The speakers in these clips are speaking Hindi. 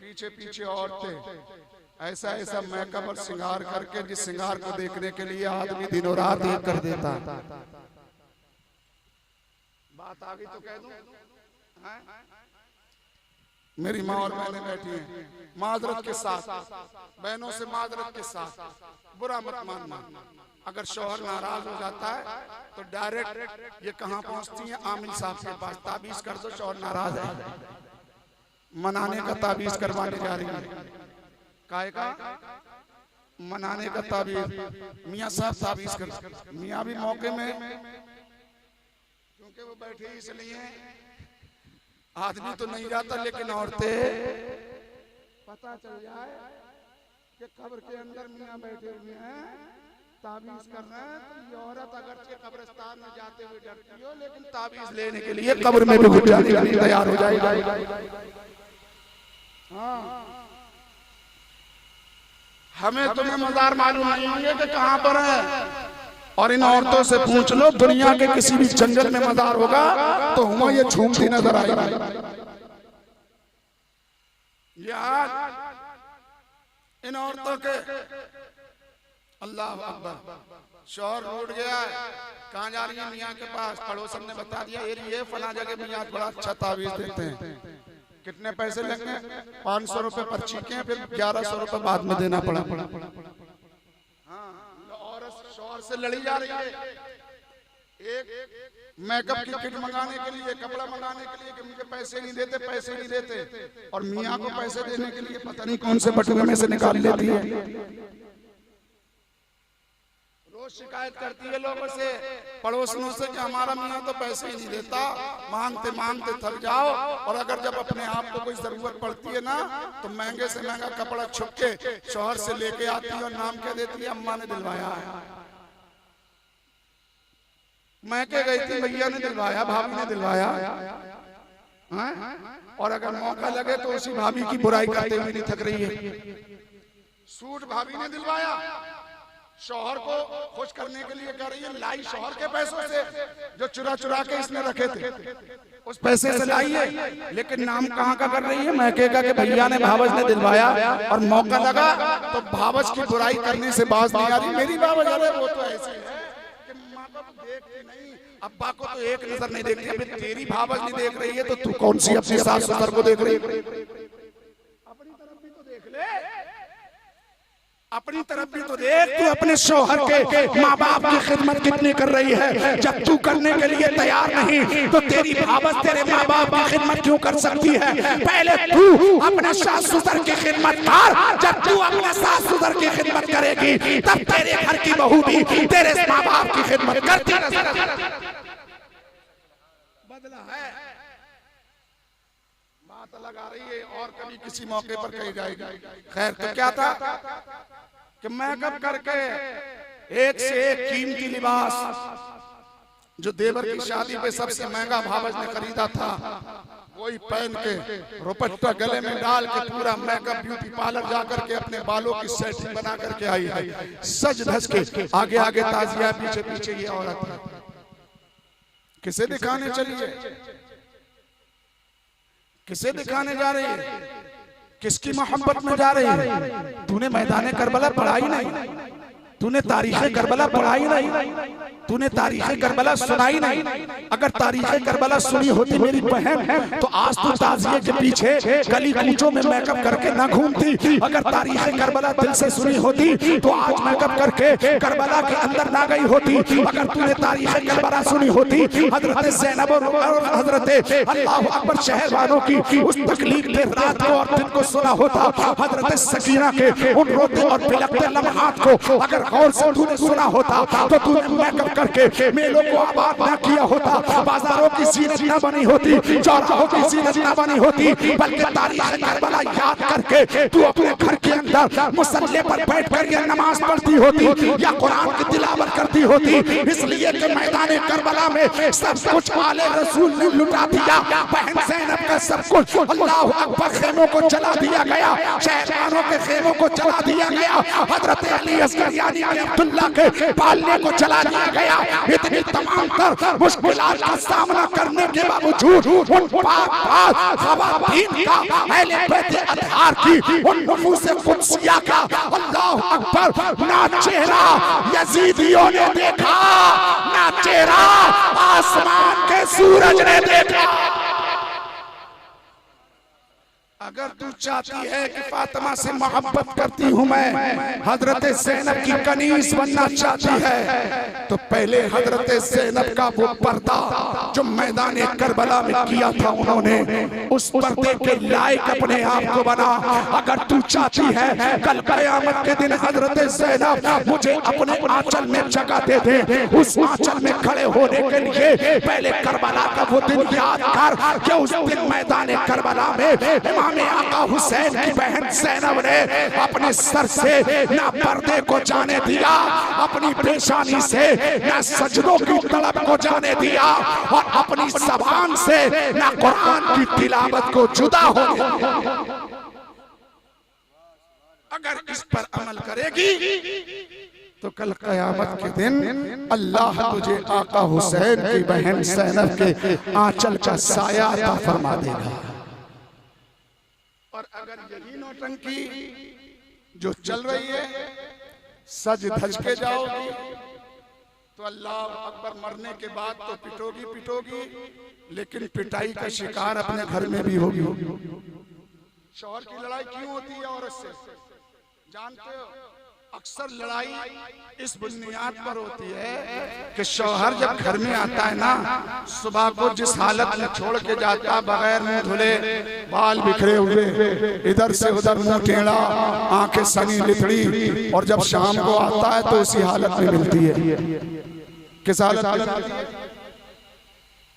पीछे पीछे औरतें ऐसा ऐसा मेकअप और श्रृंगार करके, जिस श्रृंगार को देखने के लिए आदमी दिनों रात एक कर देता। बात आ गई तो कह दूं, मेरी माँ और बहनें बैठी हैं, माजरत के साथ, बहनों से माजरत के साथ बुरा मत मानना। अगर शौहर नाराज हो जाता है तो डायरेक्ट ये कहाँ पहुंचती है, आमिर साहब के पास, ताबीज कर दो शौहर नाराज है, मनाने का ताबीज करवाने जा रही है। काहे का मनाने का ताबीज, मियाँ साहब ताबीज कर, मियाँ भी मौके में, क्योंकि वो बैठे इसलिए, आदमी तो नहीं जाता, लेकिन औरतें पता चल जाए कि कब्र के अंदर मियाँ बैठे हुए हैं, ताबीज कर रहे हैं, तो ये औरत अगरचे कब्रिस्तान में जाते हुए डरती हो, लेकिन ताबीज लेने के लिए कब्र में भी घुस जाने के लिए तैयार हो जाएगा। हाँ, हमें तुम्हें मजार मालूम नहीं होंगे कि कहाँ पर है, और इन औरतों से पूछ लो दुनिया के किसी भी जंगल में मजार होगा तो हुआ ये झूमती नजर आएगी। यार इन औरतों के, अल्लाह अकबर, शौहर उठ गया है, कहाँ जा रही है, मियाँ के पास। पड़ोसन ने बता दिया ये फला जगह मियाँ बड़ा अच्छा ताबीज देते हैं, कितने पैसे लेंगे, 500 रुपए पर्ची के, फिर 1100 रुपए बाद में देना पड़ा। शौहर से लड़ी जा रही है, एक मेकअप की किट मंगाने के लिए, कपड़ा मंगाने के लिए कि मुझे पैसे नहीं देते, पैसे नहीं देते, और मियाँ को पैसे देने के लिए पता नहीं कौन से बटुए में से निकाल लेती है। रोज शिकायत करती है लोगों से, पड़ोसियों से कि हमारा मियाँ तो पैसे ही नहीं देता, मांगते मांगते थक जाओ, और अगर जब अपने आप को कोई जरूरत पड़ती है ना तो महंगे से महंगा कपड़ा छुप के शौहर से लेके आती है, और नाम क्या देती है, अम्मा ने दिलवाया है, मैं के गई थी, भैया ने दिलवाया, भाभी ने दिलवाया, और अगर मौका लगे तो उसी भाभी की बुराई करते हुए नहीं थक रही है। सूट भाभी ने दिलवाया, शौहर को खुश करने के लिए कह रही है, लाई शौहर के पैसों से, जो चुरा चुरा के इसने रखे थे उस पैसे से लाई है, लेकिन नाम कहाँ का कर रही है, मैं कहेगा कि भैया ने भावज ने दिलवाया, और मौका लगा तो भावज की बुराई करने से बाज नहीं आ रही। मेरी भावज है वो तो ऐसी है कि माँ बाप देखते नहीं, अब्बा को तो एक नजर नहीं देखती, अभी तेरी भावज नहीं देख रही है तो तू कौन सी अपनी सास ससुर को देख रही है? अपनी तरफ भी तो देख ले, अपनी तरफ भी तो देख, तू अपने शौहर के माँ बाप की खिदमत कितनी कर रही है। जब तू करने के लिए तैयार नहीं तो तेरी भावज तेरे माँ बाप की खिदमत क्यों कर सकती है? पहले तू अपने सास ससुर की खिदमत कर, जब तू अपने सास ससुर की खिदमत करेगी तब तेरे घर की बहू भी तेरे माँ बाप की खिदमत करती बदला है। बात लगा रही है और कभी किसी मौके पर कही जाएगी। खैर, तो क्या था कि मेकअप करके एक से एक कीमती लिबास, जो देवर की शादी पे सबसे महंगा भावज ने खरीदा था, वही पहन के रुपट्टा गले में डाल के पूरा मेकअप ब्यूटी पार्लर जाकर के अपने बालों की सेटिंग बना करके आई है, सज धज के। आगे आगे ताजिया, पीछे पीछे ये औरत है। किसे दिखाने चली है, किसे दिखाने जा रही है, किसकी मोहब्बत में जा रही है? तूने मैदान करबला पढ़ाई नहीं, तूने तारीख़ करबला पढ़ाई नहीं, तूने तारीख़ करबला सुनाई नहीं। अगर तारीख़ करबला सुनी होती मेरी बहन तो आज तू ताज़िये के पीछे गली कूचों में मेकअप करके ना घूमती। अगर तारीख़ करबला दिल से सुनी होती तो आज मेकअप करके करबला के अंदर ना गई होती। अगर तूने तारीख़ करबला सुनी होती, हजरत ज़ैनब और हजरत अल्लाहु अकबर शहर वालों की उस तकलीफ में रात को और दिन को सुना होता, हजरत सकीना के उन रोते और बिलखते लम्हात को अगर गौर से तूने सुना होता तो तूने मेकअप करके मेलों को आबाद ना किया होता, बाजारों की जीनत ना बनी होती, चौराहों की जीनत ना बनी होती, बल्कि तारीख़ करबला याद करके तू अपने घर के अंदर मुसल्ले पर बैठ कर ये नमाज पढ़ती होती या कुरान की तिलावत करती होती। इसलिए कि मैदान करबला में सब कुछ आले रसूल ने लुटा दिया, बहन ज़ैनब का सब कुछ, अल्लाहु अकबर, खेमों को जला दिया गया, शहरवानों के खेमों को जला दिया गया, हजरत अली अस्करियानी अब्दुल्ला के पालने को जला दिया गया, गया। इतनी तमाम तर मुश्किलात का सामना करने के बावजूद उन पाक ख़वातीन का, अहले बैत अतहार की, उन नफूसे कुद्सिया का अल्लाह अकबर ना चेहरा यजीदियों ने देखा, ना चेहरा आसमान के सूरज ने देखा। अगर तू चाहती है कि फातिमा से मोहब्बत करती हूँ मैं, हजरत ज़ैनब की कनीज बनना चाहती है, तो पहले हजरत ज़ैनब का वो पर्दा जो मैदान करबला में किया था उन्होंने, उस पर्दे के लायक अपने आप को बना। अगर तू चाहती है कल क़यामत के दिन हजरत ज़ैनब मुझे अपने आंचल में जगह दे दे, उस आंचल में खड़े होने के लिए पहले करबला का वो दिन याद कर कि उस दिन मैदान करबला में आका हुसैन की बहन ज़ैनब ने अपने सर से ना पर्दे को जाने दिया, अपनी पेशानी से ना सजदों की तड़प को जाने दिया, और अपनी ज़बान से ना कुरान की तिलावत को जुदा होने दिया। अगर इस पर अमल करेगी तो कल क़यामत के दिन अल्लाह तुझे आका हुसैन की बहन ज़ैनब के आंचल का साया अता फरमा देगा। और अगर यही नौटंकी जो चल रही है, सज धज के जाओगी तो अल्लाह अकबर, मरने के बाद तो पिटोगी, लेकिन पिटाई का शिकार अपने घर में भी होगी। शौहर की लड़ाई क्यों होती है औरत से, जानते हो? अक्सर लड़ाई इस बुनियाद पर होती है कि शौहर जब घर में आता है ना, सुबह को जिस हालत में छोड़ के जाता, बगैर मुंह धुले, बाल बिखरे हुए, इधर से उधर मुंह टेढ़ा, आंखें सनी लिथड़ी, और जब शाम को आता है तो उसी हालत में मिलती है। किस हालत में?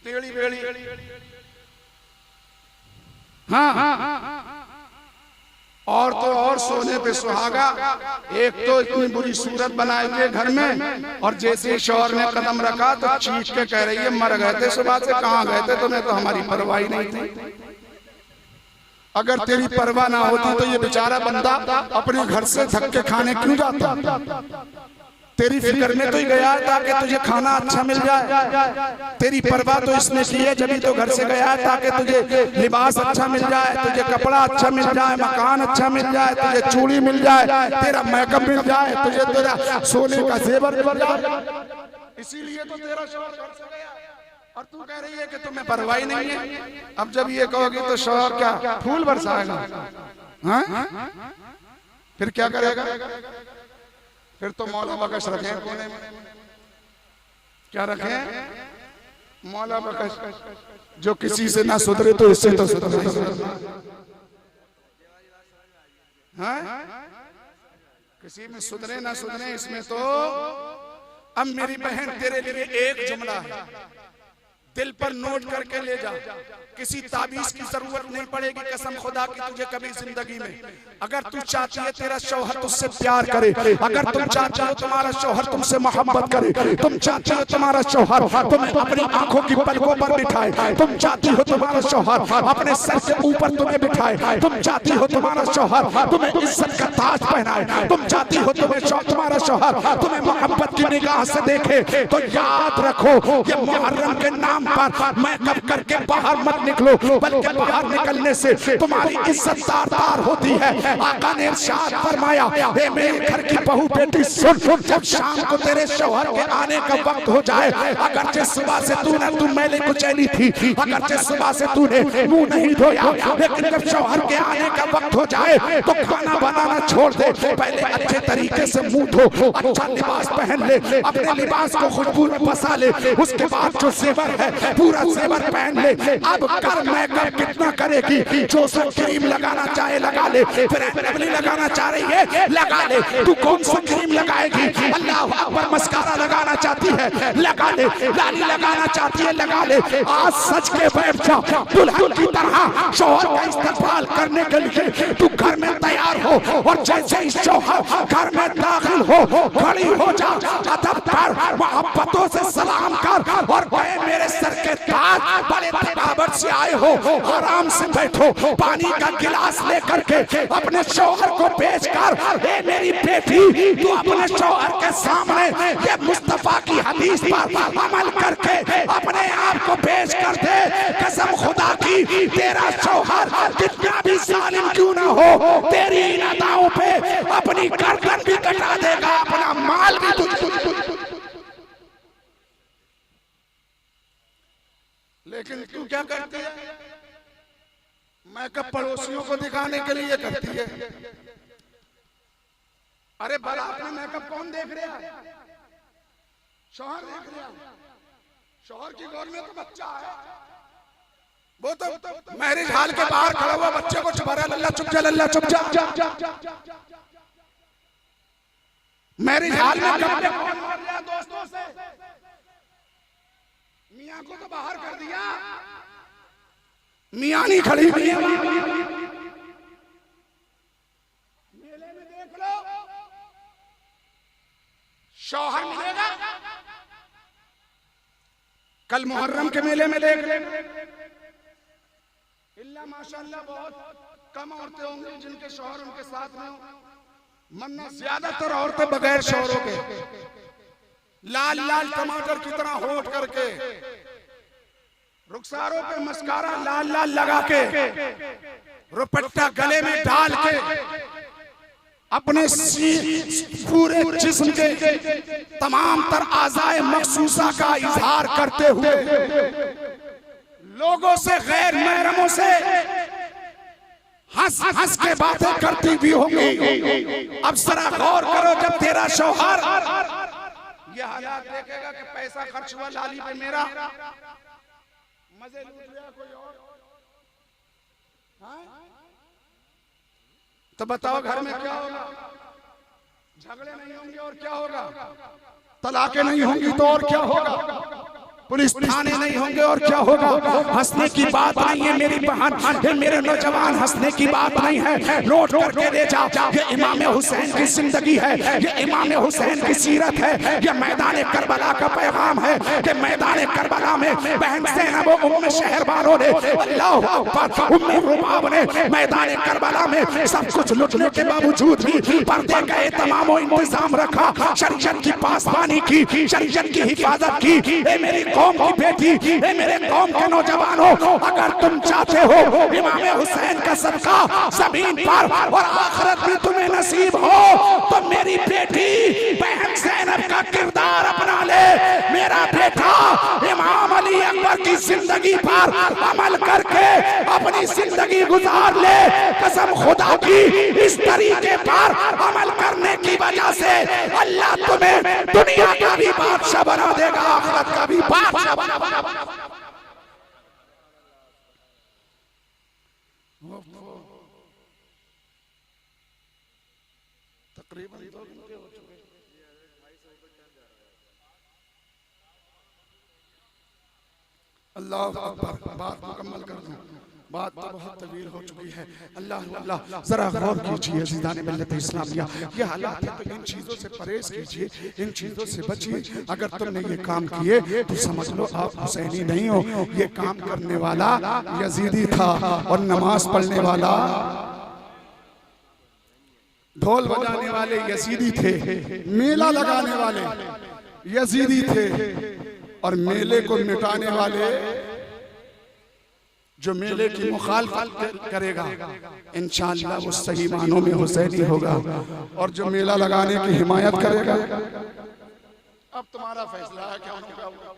टेढ़ी बेड़ी। हाँ, और तो और सोने पे सुहागा, एक तो इतनी बुरी सूरत बनाई है घर में, और जैसे शौहर ने कदम रखा तो चीख के कह रही है मर गए थे सुबह से, कहाँ गए थे तुम्हें, तो हमारी परवाह ही नहीं थी। अगर तेरी परवाह ना होती तो ये बेचारा बंदा अपने घर से धक्के खाने क्यों जाता? तेरी फिक्र में तो ही गया ताकि तुझे खाना अच्छा मिल जाए, तेरी परवाह तो इसने की है जब तो घर से गया ताकि तुझे लिबास अच्छा मिल जाए, तुझे कपड़ा अच्छा मिल जाए, मकान अच्छा मिल जाए, तुझे चूड़ी मिल जाए, तेरा मेकअप मिल जाए, तुझे तेरा सोने का जेवर मिल जाए, इसीलिए तो तेरा शौहर घर से गया। और तू कह रही है कि तुम्हें परवाह नहीं है। अब जब ये कहोगी तो शौहर क्या फूल बरसाएगा? हाँ, फिर क्या करेगा? फिर तो मौला बकश रखे कोने में। क्या रखे? मौला बकश, जो किसी से ना सुधरे तो इससे तो सुधरे। हाँ? किसी में सुधरे ना सुधरे, इसमें तो। अब मेरी बहन तेरे लिए एक जुमला है, दिल पर नोट करके ले जा, किसी ताबीज की जरूरत नहीं पड़ेगी कसम खुदा की तुझे कभी जिंदगी में। अगर तू चाहती है तेरा शौहर तुझसे प्यार करे, अगर तुम चाहते हो तुम्हारा शौहर तुमसे मोहब्बत करे, तुम चाहते हो तुम्हारा शौहर तुम्हें अपनी आंखों की पलकों पर बिठाए, तुम चाहती हो तुम्हारा शौहर अपने सर से ऊपर तुम्हें बिठाए, तुम चाहती हो तुम्हारा शौहर तुम्हें इज्जत का ताज पहनाए, तुम चाहती हो तुम्हारा शौहर तुम्हें मोहब्बत की निगाह से देखे, तो याद रखो ये मुहर्रम के नाम पर मेकअप करके बाहर मत निकलो, बल्कि बाहर निकलने से तुम्हारी इज्जत तार होती है। आका ने इरशाद फरमाया, ए मेरे घर की बहू बेटी सुन, जब शाम को तेरे शौहर के आने का वक्त हो जाए, अगरचे सुबह से तू मैले कुचैली थी, अगरचे सुबह से तूने मुंह नहीं धोया, लेकिन जब शौहर के आने का वक्त हो जाए तो खाना बनाना छोड़ दे, पहले अच्छे तरीके से मुंह धो, अच्छा लिबास पहन ले, अपने लिबास को खुशबू में बसा ले, उसके बाद जो जेवर है पूरा जेवर पहन ले। अब कर मेकअप कितना करेगी, जो सब क्रीम लगाना चाहे लगा ले, फिर एप्पली लगाना चाह रही है लगा ले, तू कौन सा क्रीम लगाएगी? अल्लाह अकबर, मस्कारा लगाना चाहती है लगा ले, लाली लगाना चाहती है लगा ले, आज सच के बैठ जा दुल्हन की तरह शौहर का इस्तेमाल करने के लिए तू घर में तैयार हो, और जैसे ही शौहर घर में दाखिल दाखिल हो, खड़ी हो जा, अदब कर, मोहब्बतों से सलाम कर और कहे मेरे सर के ताज, बड़े थकावट से आए हो, आराम से बैठो, पानी का गिलास लेकर के अपने शौहर को पेश कर। ए मेरी बेटी, तू अपने शौहर के सामने ये मुस्तफा की हदीस पर अमल करके अपने आप को पेश कर दे। कसम खुदा की, तेरा शौहर कितना भी जालिम क्यों ना हो, तेरी इन अदाओं पे अपनी गर्दन भी कटा देगा, अपना माल भी लेकिन तू क्या करती है? मेकअप पड़ोसियों को दिखाने के लिए करती है। अरे बारात में मेकअप कौन देख रहा है? शौहर देख रहा है। शौहर की गोद में तो बच्चा है, वो तो मैरिज हॉल के बाहर खड़ा हुआ बच्चे को छुपा रहा है, लल्ला चुप जा, लल्ला चुप जा। मैरिज हॉल में कपड़े कौन मार रहा है दोस्तों से? मियां को तो बाहर कर दिया, मियां नहीं खड़ी हुई है। मेले में देख लो, शौहर मिलेगा। कल मुहर्रम के मेले में देख ले, इल्ला माशाअल्लाह बहुत कम औरतें होंगी जिनके शौहर उनके साथ में हो, वरना ज्यादातर औरतें बगैर शौहरों के लाल लाल टमाटर की तरह होठ करके, रुखसारों पे मस्कारा लाल लाल लगा के, रुपट्टा गले में डाल के, अपने पूरे जिस्म के तमाम तर आज़ाए मखसूसा का इजहार करते हुए लोगों से, गैर महरमों से हंस हंस के बातें करती भी होंगी। अब जरा गौर करो, जब तेरा शौहर ये हालात देखेगा कि पैसा खर्च हुआ लाली पे मेरा, मजे लूट लिया कोई और, तो बताओ घर में क्या होगा? झगड़े नहीं होंगे और क्या होगा? तलाकें नहीं होंगी तो और क्या होगा? पुलिस थाने नहीं होंगे और क्या होगा? हंसने की बात नहीं है मेरी बहन, ये मेरे नौजवान, हंसने की बात नहीं है। नोट करके ले जाओ, ये इमाम हुसैन की जिंदगी है, ये इमाम हुसैन की सीरत है, ये मैदान करबला का पैगाम है कि मैदान करबला में बहन ज़ैनब उम्मे शहरबारों ने, अल्लाह अकबर, उम्मे रुबाब ने मैदान करबला में सब कुछ लुटने के बावजूद भी पर्दे का तमाम इंतजाम रखा, शरीयत की पासबानी की, शरीयत की हिफाजत की। ए मेरी कौम की बेटी, ए मेरे कौम के नौजवानों, अगर तुम चाहते हो इमाम हुसैन का सदका जमीन पर और आखिरत में तुम्हें नसीब हो, तो मेरी बेटी बहन ज़ैनब का किरदार अपना ले। मेरा बेटा इमाम अली अकबर की जिंदगी पर अमल करके अपनी जिंदगी गुजार ले। कसम खुदा की, इस तरीके पर अमल करने की वजह से अल्लाह तुम्हें दुनिया का भी बादशाह बना देगा, आखिरत का भी बादशाह बना देगा। तकरीबन 2 घंटे हो चुके। अल्लाह अकबर, बात मुकम्मल कर दूं, बात तो बहुत तवील हो चुकी है। अल्लाह अल्लाह, जरा गौर कीजिए अज़ीज़ान मिल्लत इस्लामिया, ये हालात है तो इन चीज़ों से परहेज कीजिए, इन चीज़ों से बचिए। अगर तुमने ये काम किए तो समझ लो आप हुसैनी नहीं हो। ये काम करने वाला यजीदी था और नमाज पढ़ने वाला, ढोल बजाने वाले यजीदी थे, मेला लगाने वाले यजीदी थे, और मेले को मिटाने वाले, जो मेले की मुखालफत करेगा इंशाअल्लाह वो सही मानों में हुसैनी होगा, और जो मेला लगाने की हिमायत करेगा, अब तुम्हारा फैसला है क्या होगा।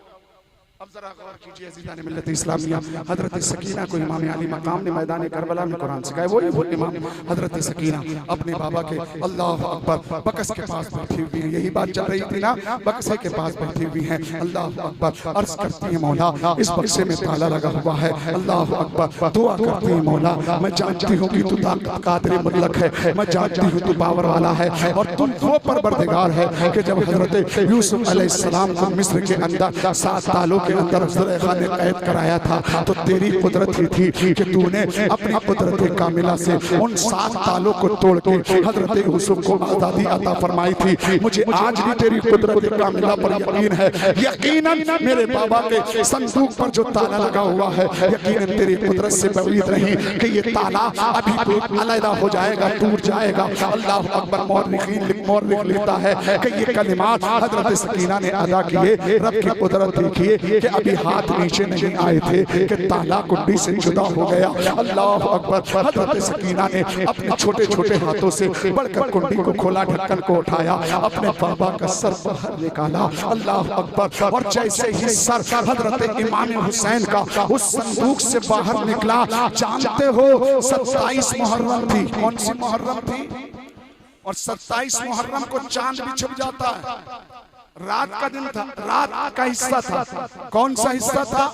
अब जरा गौर कीजिए अज़ीज़ान मिल्लत इस्लामिया, हजरत सकीना को इमाम अली मकाम ने मैदान करबला में कुरान सिखाया। वो इमाम हजरत सकीना अपने बाबा के, अल्लाह अकबर, बकस के पास बैठी हुई है। यही बात चल रही थी ना, बक्से के पास बैठी हुई हैं। अल्लाह अकबर, अर्ज करती है मौला इस बक्से में ताला लगा हुआ है। अल्लाह अकबर, दुआ करती है मौला मैं जानती हूँ कि तू ताकत कादिर मुतलक है, मैं जानती हूँ तू पावर वाला है, और तुम वो परवरदिगार है कि जब हजरत यूसुफ अलैहिस्सलाम को मिस्र के अंदर 7 तालों के अंदर ज़ुलेखा ने कैद कराया था तो तेरी कुदरत ही थी कि तूने अपनी कुदरत कामिला से उन 7 तालों को तोड़ के हजरत यूसुफ को आजादी अता फरमाई थी। मुझे आज भी तेरी कुदरत कामिला पर यकीन है, यकीनन मेरे बाबा के संदूक पर जो ताला लगा हुआ है यकीनन तेरी कुदरत से बावजूद नहीं कि ये ताला अभी अलग हो जाएगा, टूट जाएगा। अल्लाह अकबर। मौलिक लिखता है कि ये कलिमात हजरत सकीना ने अदा किए। रब की कुदरत देखिए कि अभी हाथ नीचे नहीं आए थे कि ताला कुंडी से जुदा हो गया। अल्लाह अकबर। हजरत सकीना ने अपने छोटे छोटे हाथों से बढ़कर कुंडी को खोला, ढक्कन को उठाया, अपने बाबा का सर बाहर निकाला। अल्लाह अकबर। और जैसे ही सर हजरत इमाम हुसैन का उस संदूक से बाहर निकला, जानते हो 27 मुहर्रम थी। कौन सी मुहर्रम थी? और 27 मुहर्रम को चांद भी छुप जाता है। रात का दिन था, रात का हिस्सा था। कौन सा हिस्सा था?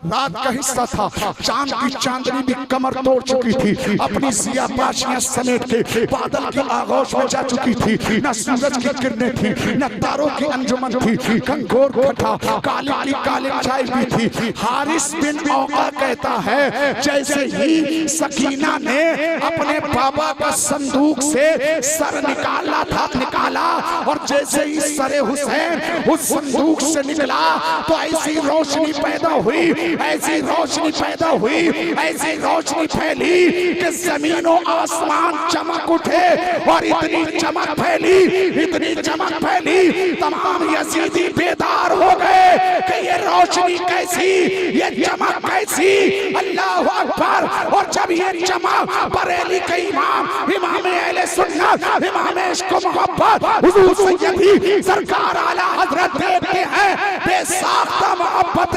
रात का हिस्सा था। चांद की चांदनी भी कमर तोड़ चुकी थी, अपनी सिया पाशियां समेट के बादल की आगोश में जा चुकी थी। न सूरज की किरणें थी, न तारों की अंजुमन थी। घनघोर घटा काली की काली छाई हुई थी। हारिस बिन औका कहता है जैसे ही सकीना ने अपने बाबा का संदूक से सर निकाला और जैसे ही सरे हुसैन उस संदूक से निकला तो ऐसी रोशनी पैदा हुई, ऐसी रोशनी पैदा हुई, ऐसी रोशनी फैली कि जमीनों आसमान चमक उठे। और इतनी चमक फैली तमाम यजीदी बेदार हो गए कि ये रोशनी कैसी, ये चमक कैसी। अल्लाह अकबर। और जब ये चमक बरेली के इमाम अहले सुन्नत, इमाम इश्क व मोहब्बत हुजूर सैयदी सरकार आला हजरत देखते हैं, बेसाख्ता मोहब्बत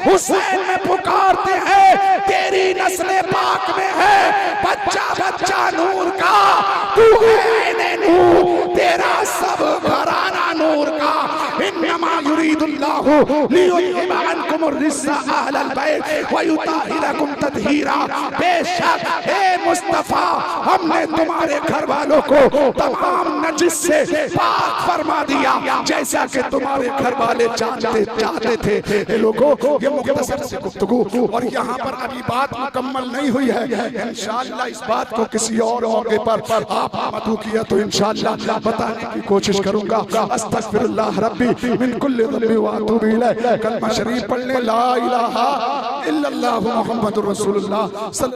हुसैन में पुकारते हैं, तेरी नस्ल पाक में है बच्चा नूर का, तू है नूर, तेरा सब घराना नूर का। इन्नमा युरीदुल्लाहु लियुज़हिबा अन्कुम अर्रिज्सा अहलल बैत व युताहिरकुम तत्हीरा। बेशक हे मुस्तफा हमने तुम्हारे घर वालों को तमाम नजिस से पाक फरमा दिया जैसा कि तुम्हारे घर वाले चाहते थे। ये लोगों ये मुख्तसर से गुफ्तगू और यहाँ पर अभी बात मुकम्मल नहीं हुई है। इंशाअल्लाह इस बात को किसी और मौके पर आप मधु किया तो इंशाअल्लाह बताने की कोशिश करूंगा। अस्तगफिरुल्लाह रब्बी मिन कुल्लि ज़ंबि व अतूबु इलैह। कलमा शरीफ पढ़ ले, ला इलाहा इल्लल्लाहु मुहम्मदुर रसूलुल्लाह।